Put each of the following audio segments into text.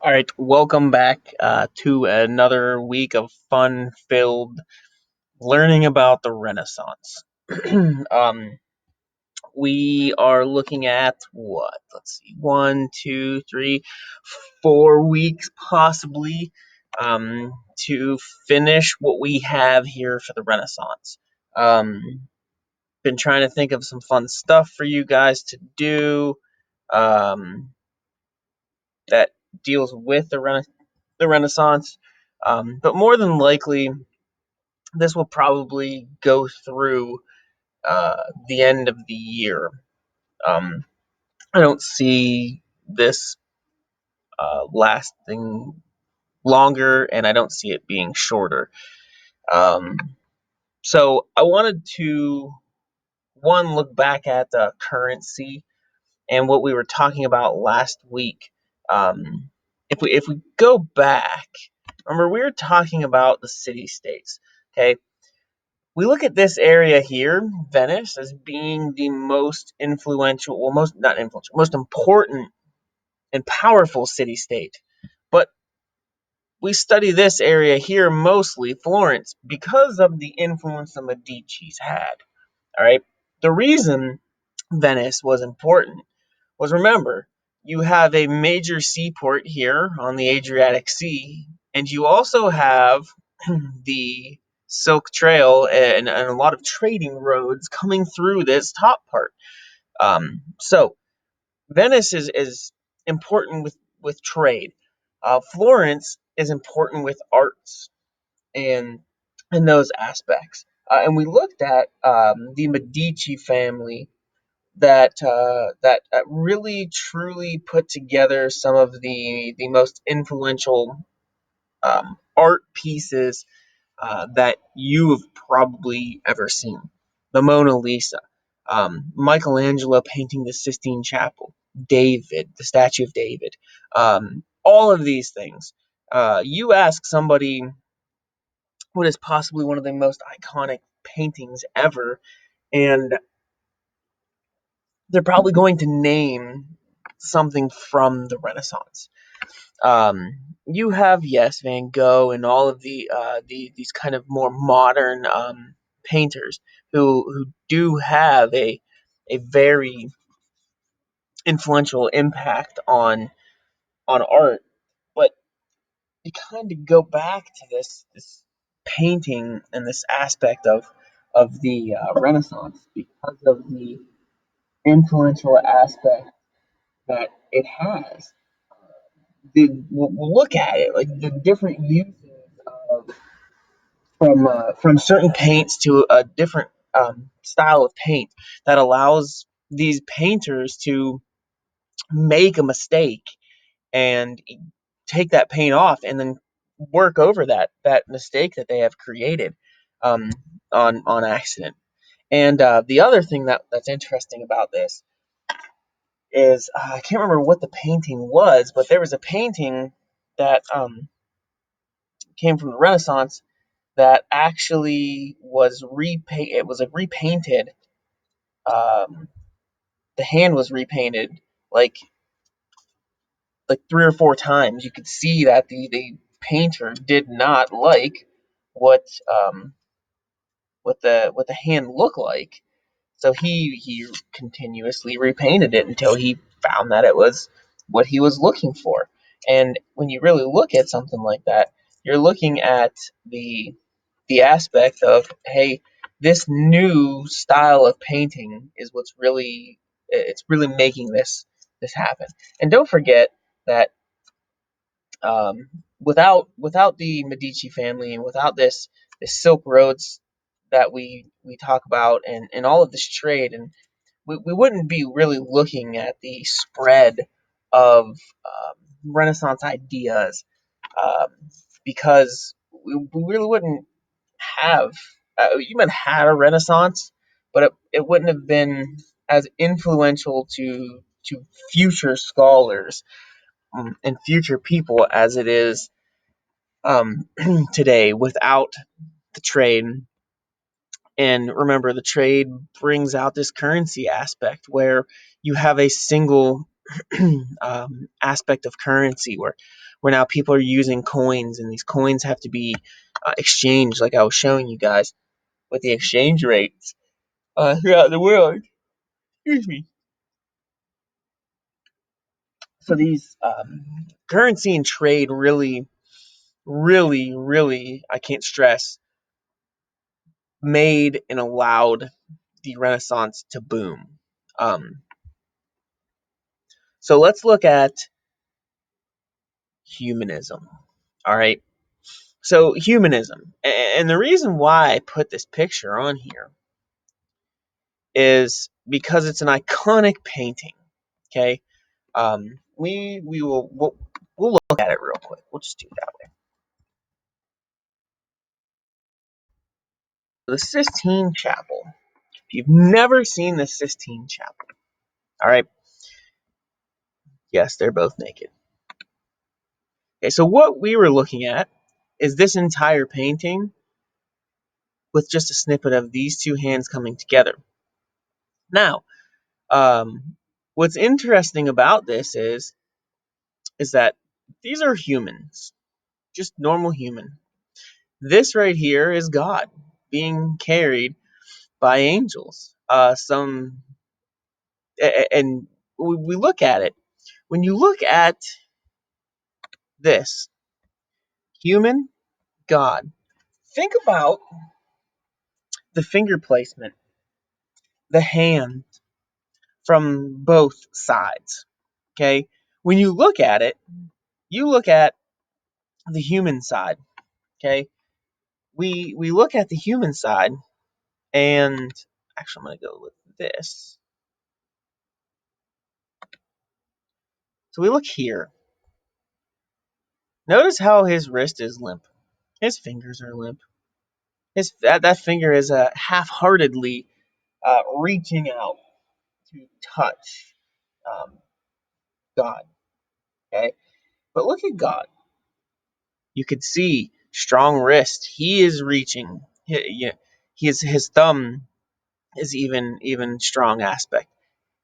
All right, welcome back to another week of fun-filled learning about the Renaissance. um, we are looking at what? Let's see, 4 weeks possibly to finish what we have here for the Renaissance. Been trying to think of some fun stuff for you guys to do um, that deals with the Renaissance. But more than likely, this will probably go through the end of the year. Um, I don't see this lasting longer, and I don't see it being shorter. Um, so I wanted to, one, look back at the currency and what we were talking about last week. If we go back, remember we were talking about the city states. Okay, we look at this area here, Venice, as being the most influential, well, most not influential, most important and powerful city state. But we study this area here mostly, Florence, because of the influence the Medici's had. All right, the reason Venice was important was, remember, you have a major seaport here on the Adriatic Sea, and you also have the Silk Trail and a lot of trading roads coming through this top part. So Venice is important with trade. Florence is important with arts and those aspects. And we looked at the Medici family that really truly put together some of the most influential art pieces that you have probably ever seen. The Mona Lisa, Michelangelo painting the Sistine Chapel, David, the statue of David, all of these things. You ask somebody what is possibly one of the most iconic paintings ever, and they're probably going to name something from the Renaissance. You have, yes, Van Gogh and all of these kind of more modern painters who do have a very influential impact on art, but you kind of go back to this painting and this aspect of the Renaissance because of the influential aspect that it has. We'll look at it like the different uses of from certain paints to a different style of paint that allows these painters to make a mistake and take that paint off and then work over that mistake that they have created um, on accident. And the other thing that's interesting about this is I can't remember what the painting was, but there was a painting that came from the Renaissance that actually was repaint. It was repainted. Um, the hand was repainted like like 3 or 4 times. You could see that the painter did not like what what the hand looked like. So he continuously repainted it until he found that it was what he was looking for. And when you really look at something like that, you're looking at the aspect of, hey, this new style of painting is what's really it's really making this happen. And don't forget that um, without the Medici family and without this Silk Roads that we talk about and all of this trade, and we wouldn't be really looking at the spread of Renaissance ideas, um, because we really wouldn't have you might have had a Renaissance, but it wouldn't have been as influential to future scholars and future people as it is today without the trade. And remember, the trade brings out this currency aspect where you have a single aspect of currency, where now people are using coins, and these coins have to be exchanged, like I was showing you guys with the exchange rates throughout the world. Excuse me. So these currency and trade really, really, really, I can't stress, made and allowed the Renaissance to boom. Um, so let's look at humanism. All right. So humanism, and the reason why I put this picture on here is because it's an iconic painting. Okay. We'll look at it real quick. We'll just do it that way. The Sistine Chapel. If you've never seen the Sistine Chapel, all right. Yes, they're both naked. Okay, so what we were looking at is this entire painting with just a snippet of these two hands coming together. Now, what's interesting about this is that these are humans, just normal human. This right here is God being carried by angels. And we look at it. When you look at this, human, God, think about the finger placement, the hand from both sides. Okay, when you look at it, you look at the human side. Okay, we look at the human side, and actually, I'm going to go with this. So we look here. Notice how his wrist is limp. His fingers are limp. That finger is half-heartedly reaching out to touch God. Okay, but look at God. You could see strong wrist. He is reaching. His thumb is even strong aspect.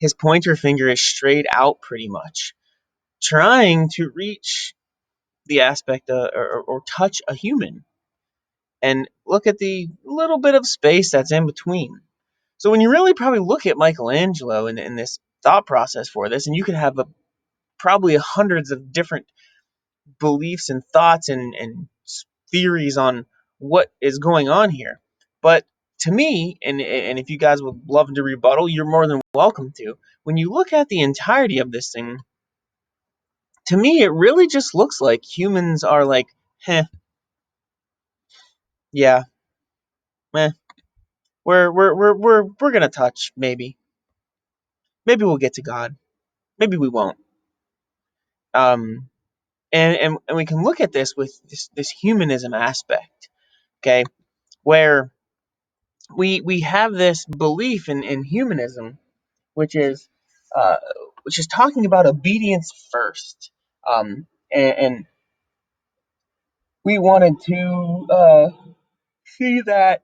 His pointer finger is straight out pretty much, trying to reach the aspect or touch a human. And look at the little bit of space that's in between. So when you really probably look at Michelangelo in this thought process for this, and you could have probably hundreds of different beliefs and thoughts and theories on what is going on here. But to me, and if you guys would love to rebuttal, you're more than welcome to. When you look at the entirety of this thing, to me, it really just looks like humans are like, yeah, eh, we're gonna touch, maybe we'll get to God, maybe we won't. Um, and we can look at this with this humanism aspect, okay, where we have this belief in humanism, which is uh, talking about obedience first, and we wanted to see that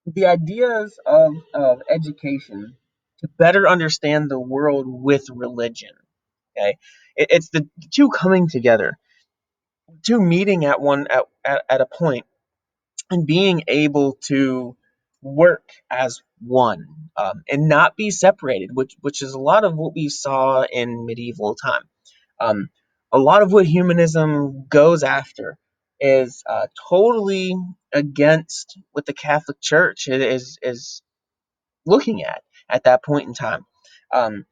the ideas of education to better understand the world with religion. Okay, it's the two coming together, two meeting at a point, and being able to work as one, and not be separated, which is a lot of what we saw in medieval time. Um, a lot of what humanism goes after is totally against what the Catholic Church is looking at that point in time. Um,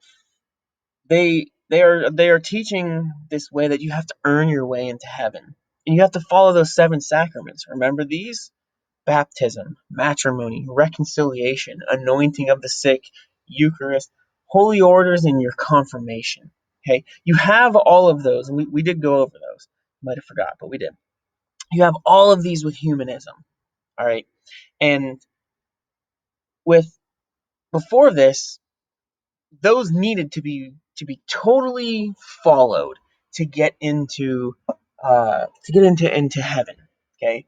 they are teaching this way that you have to earn your way into heaven, and you have to follow those seven sacraments. Remember these: baptism, matrimony, reconciliation, anointing of the sick, Eucharist, holy orders, and your confirmation. Okay, you have all of those, and we did go over those. Might have forgot, but we did. You have all of these with humanism. All right, and with before this, those needed to be totally followed to get into heaven. Okay,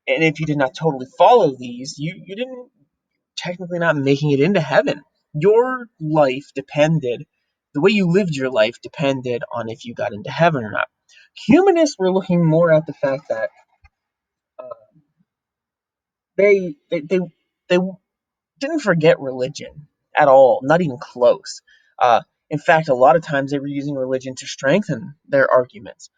and if you did not totally follow these, you didn't technically not making it into heaven. Your life depended the way you lived your life depended on if you got into heaven or not. Humanists were looking more at the fact that uh, they, they they they didn't forget religion at all, not even close. In fact, a lot of times they were using religion to strengthen their arguments.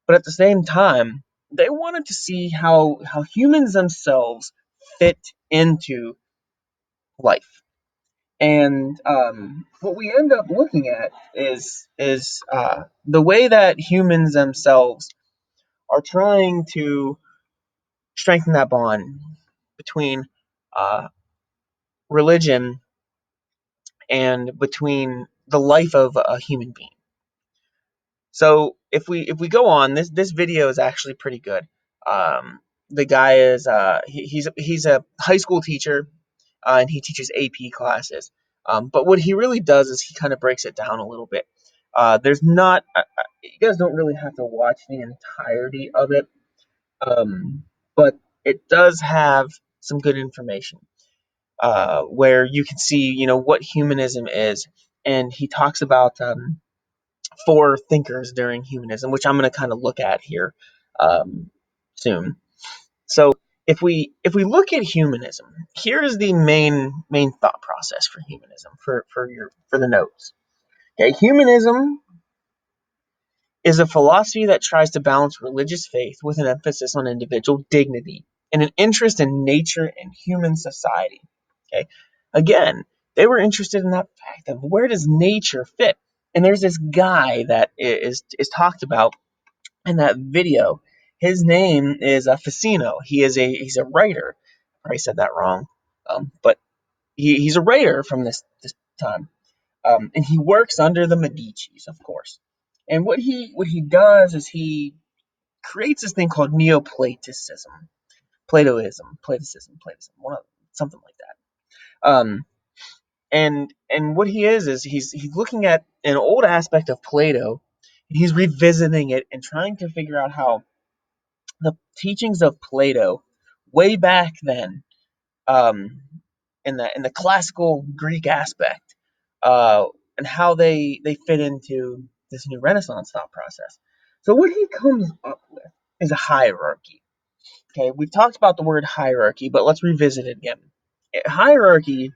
But at the same time, they wanted to see how humans themselves fit into life. And what we end up looking at is the way that humans themselves are trying to strengthen that bond between uh, religion and between the life of a human being. So if we go on, this video is actually pretty good. The guy is he's a high school teacher, and he teaches AP classes. But what he really does is he kind of breaks it down a little bit. There's not you guys don't really have to watch the entirety of it, but it does have some good information where you can see what humanism is, and he talks about four thinkers during humanism, which I'm going to kind of look at here soon. So if we look at humanism, here is the main thought process for humanism for the notes. Okay, humanism is a philosophy that tries to balance religious faith with an emphasis on individual dignity and an interest in nature and human society. Okay, again, they were interested in that fact of where does nature fit, and there's this guy that is talked about in that video. His name is Ficino. He's a writer. I probably said that wrong, but he's a writer from this time, and he works under the Medici's, of course. And what he does is he creates this thing called Neoplatonism, Platonism, something like that. And what he is he's looking at an old aspect of Plato, and he's revisiting it and trying to figure out how the teachings of Plato way back then, um, in the classical Greek aspect, uh, and how they fit into this new Renaissance thought process. So what he comes up with is a hierarchy. Okay, we've talked about the word hierarchy, but let's revisit it again. Hierarchy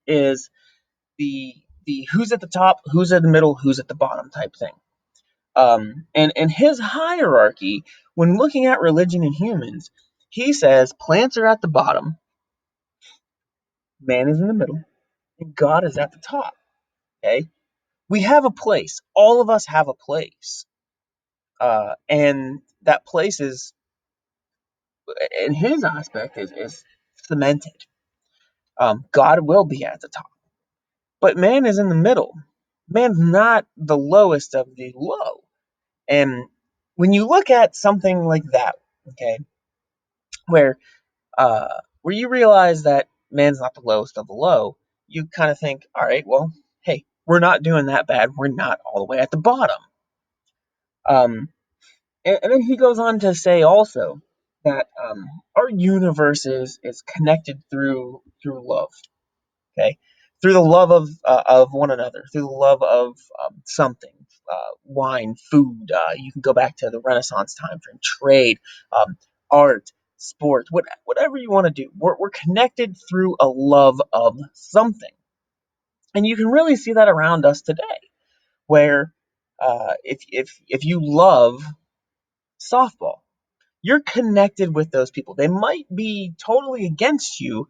is the who's at the top, who's at the middle, who's at the bottom type thing. And his hierarchy, when looking at religion and humans, he says plants are at the bottom, man is in the middle, and God is at the top. Okay, we have a place. All of us have a place, and that place is, in his aspect, is cemented. God will be at the top, but man is in the middle. Man's not the lowest of the low. And when you look at something like that, okay, where where you realize that man's not the lowest of the low, you kind of think, all right, well, hey, we're not doing that bad. We're not all the way at the bottom. Um, and then he goes on to say also that our universe is connected through love. Okay, through the love of one another, through the love of something, wine, food. You can go back to the Renaissance time frame, trade, art, sports, whatever you want to do. We're connected through a love of something, and you can really see that around us today, where if you love softball, you're connected with those people. They might be totally against you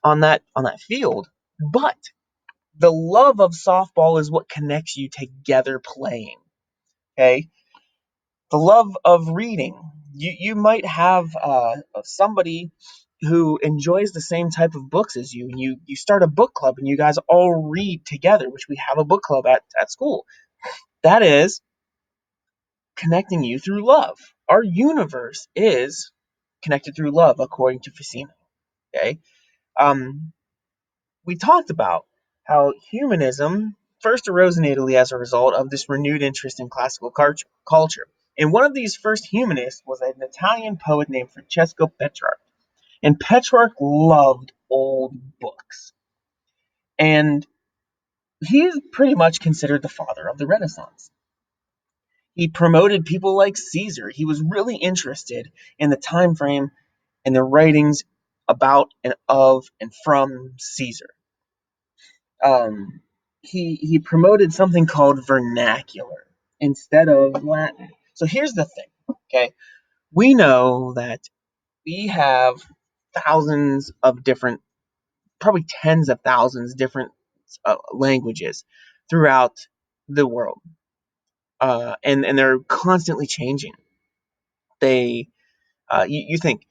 on that field, but the love of softball is what connects you together playing. Okay, the love of reading. You might have somebody who enjoys the same type of books as you, and you start a book club, and you guys all read together, which we have a book club at school. That is connecting you through love. Our universe is connected through love, according to Ficino. Okay, um, we talked about how humanism first arose in Italy as a result of this renewed interest in classical culture. And one of these first humanists was an Italian poet named Francesco Petrarch. And Petrarch loved old books. And He's pretty much considered the father of the Renaissance. He promoted people like Caesar. He was really interested in the time frame and the writings about and of and from Caesar. Um, he promoted something called vernacular instead of Latin. So here's the thing, okay? We know that we have thousands of different, probably tens of thousands different languages throughout the world, and they're constantly changing. You think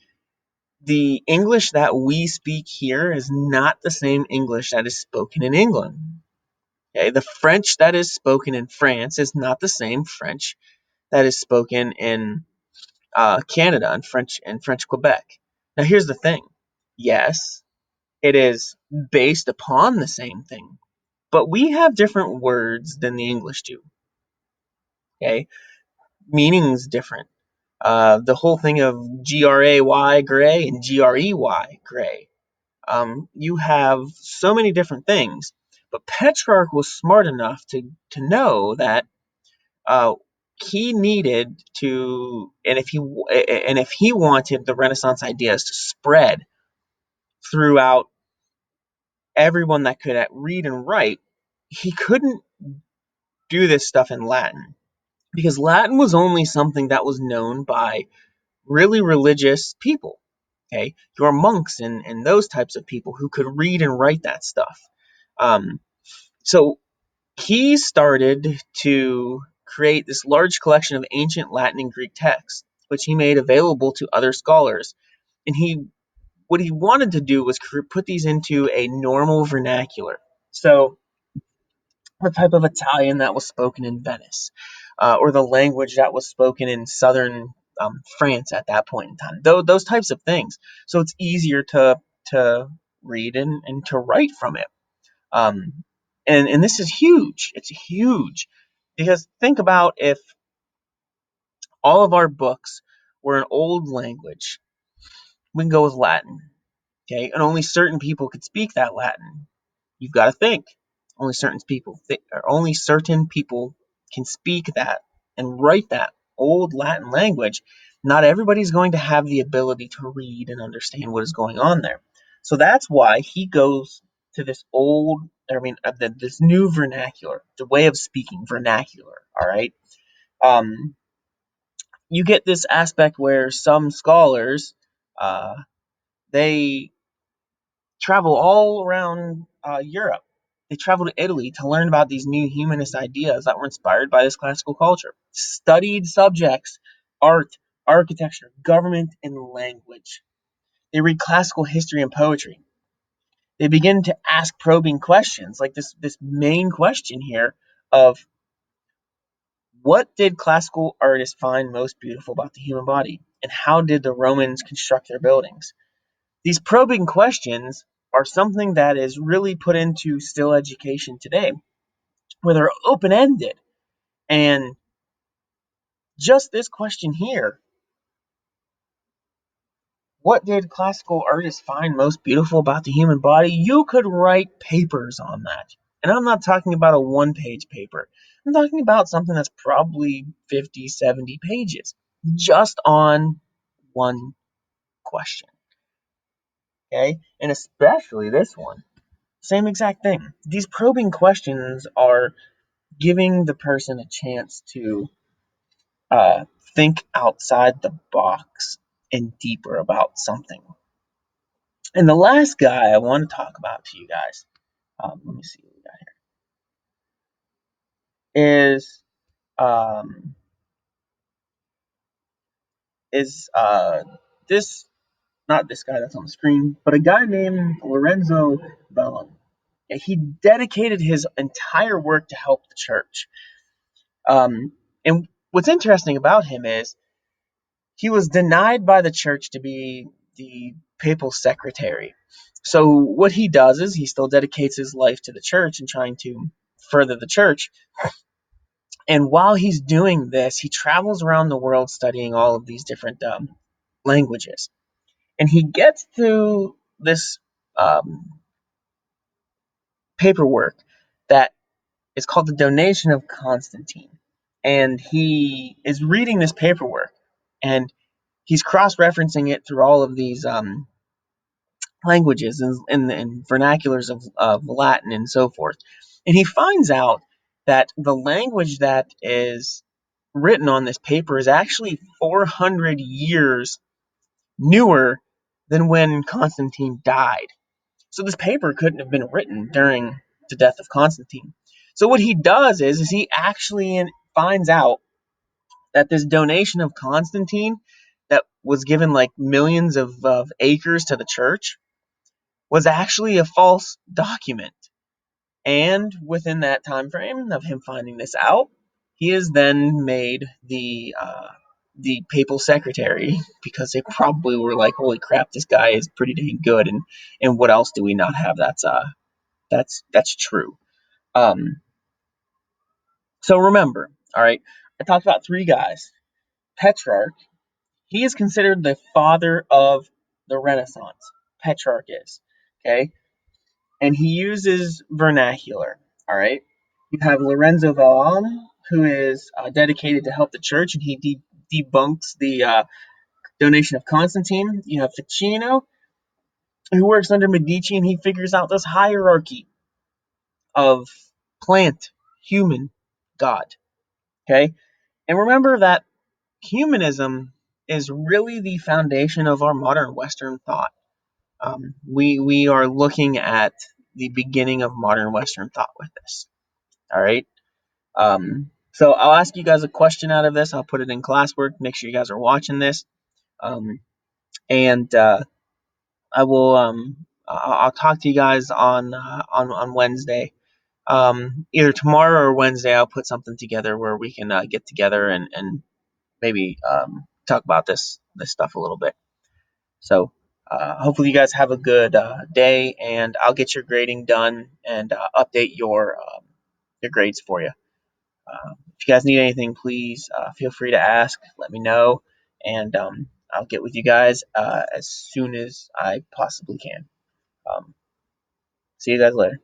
the English that we speak here is not the same English that is spoken in England. Okay, the French that is spoken in France is not the same French that is spoken in Canada and French Quebec. Now, here's the thing. Yes, it is based upon the same thing, but we have different words than the English do. Okay, meaning's different. The whole thing of gray and gray. You have so many different things, but Petrarch was smart enough to know that uh, he needed to, and if he wanted the Renaissance ideas to spread throughout everyone that could read and write, he couldn't do this stuff in Latin because Latin was only something that was known by really religious people. Okay, your monks and those types of people who could read and write that stuff. Um, so he started to create this large collection of ancient Latin and Greek texts, which he made available to other scholars. And what he wanted to do was put these into a normal vernacular. So the type of Italian that was spoken in Venice, or the language that was spoken in southern France at that point in time. Those types of things. So it's easier to read and to write from it. Um, and this is huge. It's huge because think about if all of our books were an old language. We can go with Latin, okay, and only certain people could speak that Latin. You've got to think. Only certain people can speak that and write that old Latin language. Not everybody's going to have the ability to read and understand what is going on there. So that's why he goes to this this new vernacular, the way of speaking, vernacular. All right. Um, you get this aspect where some scholars, uh, they travel all around Europe. They traveled to Italy to learn about these new humanist ideas that were inspired by this classical culture. Studied subjects, art, architecture, government, and language. They read classical history and poetry. They begin to ask probing questions, like this main question here of what did classical artists find most beautiful about the human body, and how did the Romans construct their buildings? These probing questions are something that is really put into still education today, where they're open ended. And just this question here, what did classical artists find most beautiful about the human body? You could write papers on that. And I'm not talking about a one-page paper. I'm talking about something that's probably 50, 70 pages just on one question. Okay? And especially this one. Same exact thing. These probing questions are giving the person a chance to uh, think outside the box and deeper about something. And the last guy I want to talk about to you guys, let me see what we got here, um, is this, not this guy that's on the screen, but a guy named Lorenzo Bellum. He dedicated his entire work to help the church. And what's interesting about him is he was denied by the church to be the papal secretary. So what he does is he still dedicates his life to the church and trying to further the church. And while he's doing this, he travels around the world studying all of these different languages. And he gets to this um, paperwork that It's called The Donation of Constantine. And he is reading this paperwork, and he's cross-referencing it through all of these languages and vernaculars of Latin and so forth. And he finds out that the language that is written on this paper is actually 400 years newer than when Constantine died. So this paper couldn't have been written during the death of Constantine. So what he does is he actually finds out that this donation of Constantine that was given like millions of acres to the church was actually a false document. And within that time frame of him finding this out, he is then made the papal secretary because they probably were like, "Holy crap, this guy is pretty dang good." And what else do we not have that's true. Um, so remember, all right, I talked about three guys. Petrarch, he is considered the father of the Renaissance. Petrarch is okay, and he uses vernacular. All right, you have Lorenzo Vallon, who is dedicated to help the church, and he debunks the donation of Constantine. You have Ficino, who works under Medici, and he figures out this hierarchy of plant, human, God. Okay, and remember that humanism is really the foundation of our modern Western thought. We are looking at the beginning of modern Western thought with this. All right. So I'll ask you guys a question out of this. I'll put it in classwork. Make sure you guys are watching this. And I will. I'll talk to you guys on Wednesday. Either tomorrow or Wednesday, I'll put something together where we can get together and maybe talk about this stuff a little bit. So hopefully you guys have a good day, and I'll get your grading done and update your grades for you. If you guys need anything, please feel free to ask. Let me know, and I'll get with you guys as soon as I possibly can. See you guys later.